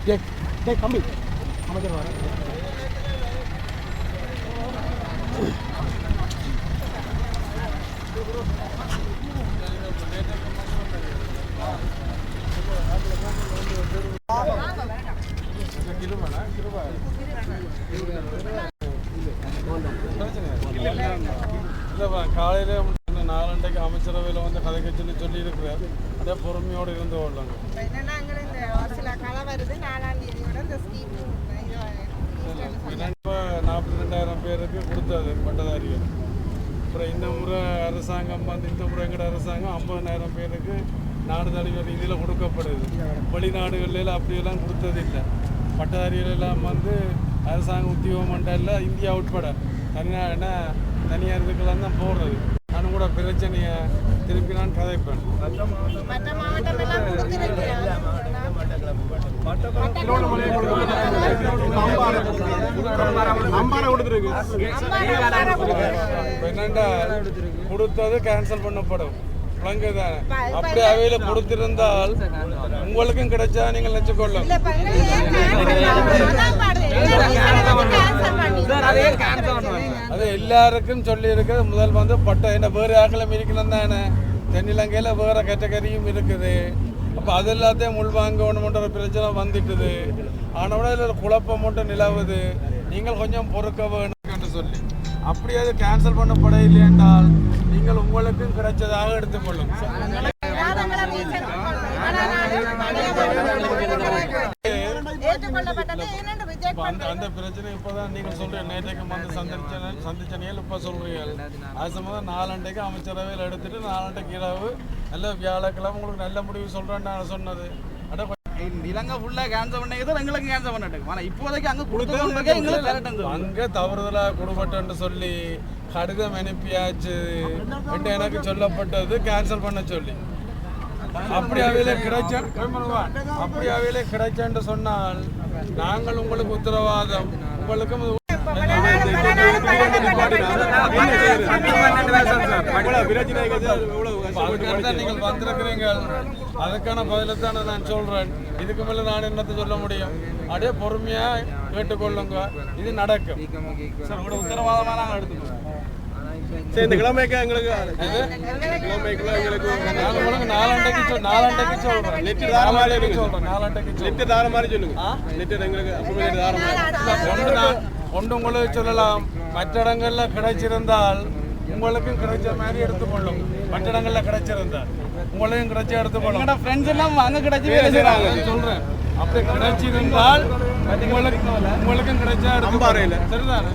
கம்பி அமைச்சர் வர காலையில் 4 அமைச்சரவையில் வந்து கதை கட்சின்னு சொல்லி இருக்கிறார். அதே பொறுமையோடு இருந்து கொள்ளாங்க. இப்போ 42,000 பேருக்கு கொடுத்தது பட்டதாரிகள். அப்புறம் இந்த முறை அரசாங்கம் வந்து இந்த முறை எங்கட அரசாங்கம் 50,000 பேருக்கு நாடு தழுவிய ரீதியில் கொடுக்கப்படுது. வெளிநாடுகளில் அப்படியெல்லாம் கொடுத்ததில்லை. பட்டதாரிகள் எல்லாம் வந்து அரசாங்க உத்தியோகம் மண்டல இந்தியா உட்பட தனியார் இதுக்கெல்லாம் தான் போடுறது. நானும் கூட பிரச்சனையை திருப்பி நான் கதைப்பேன். என்னண்டா கொடுத்தது கேன்சல் பண்ணப்படும். அப்படி அவையில கொடுத்திருந்தால் உங்களுக்கும் கிடைச்சா நீங்கள் நினைச்சுக்கொள்ளும். அது எல்லாருக்கும் சொல்லி இருக்குது. முதல் வந்து பட்ட என்ன வேறு ஆக்களும் இருக்கணும் தானே. தென்னிலங்கையில வேற கேட்டகரியும் இருக்குது. அப்போ அது எல்லாத்தையும் உள்வாங்கணும்ன்ற பிரச்சனை வந்துட்டுது. ஆனால் இதில் குழப்பம் மட்டும் நிலவுது. நீங்கள் கொஞ்சம் பொறுக்க வேணும் என்று சொல்லி அப்படி அது கேன்சல் பண்ணப்பட இல்லை என்றால் நீங்கள் உங்களுக்கும் கிடைச்சதாக எடுத்துக்கொள்ளும். அந்த பிரச்சனை இப்போதான் நீங்கள் சொல்றீங்க. நேற்றைக்கு வந்து சந்திச்சனியல் இப்போ சொல்றீங்க. அது சம்பந்தம் 4 அமைச்சரவையில் எடுத்துட்டு 4 இரவு நல்ல வியாழக்கிழமை உங்களுக்கு நல்ல முடிவு சொல்றேன்னு நான் சொன்னது. இலங்கை ஃபுல்லா கேன்சல் பண்ணது எங்களுக்கு கேன்சல் பண்ணிட்டு. ஆனா இப்போதைக்கு அங்க கொடுத்தது அங்க தவறுதலா கொடுபட்டன்னு சொல்லி கடிதம் அனுப்பியாச்சு என்று எனக்கு சொல்லப்பட்டது கேன்சல் பண்ண சொல்லி. அப்படி அவையிலே கிடைச்சேன்னு சொன்னால் நாங்கள் உங்களுக்கு உத்தரவாதம் உங்களுக்கும் நீங்கள் வந்திருக்கிறீங்க. அதுக்கான பதிலை தானே நான் சொல்றேன். இதுக்கு மேல நான் என்னத்தை சொல்ல முடியும்? அப்படியே பொறுமையா கேட்டுக்கொள்ளுங்க. இது நடக்கும். உத்தரவாதமா நாங்கள் எடுத்துக்கோங்க. இந்த கிழமைக்கு எங்களுக்கு 4 சொல்றேன். நெட்டு தார மாதிரி சொல்லுங்க. ஒன்று உங்களுக்கு சொல்லலாம். மற்ற இடங்கள்ல கிடைச்சிருந்தால் உங்களுக்கும் கிடைச்ச மாதிரி எடுத்துக்கொள்ளும். மற்ற இடங்கள்ல கிடைச்சிருந்தால் உங்களையும் கிடைச்ச எடுத்துக்கொள்ளும். ஃப்ரெண்ட்ஸ் எல்லாம் அங்க கிடைச்சி சொல்றேன். அப்படி கிடைச்சிருந்தால் உங்களுக்கும் கிடைச்சா எடுத்து சரிதானே.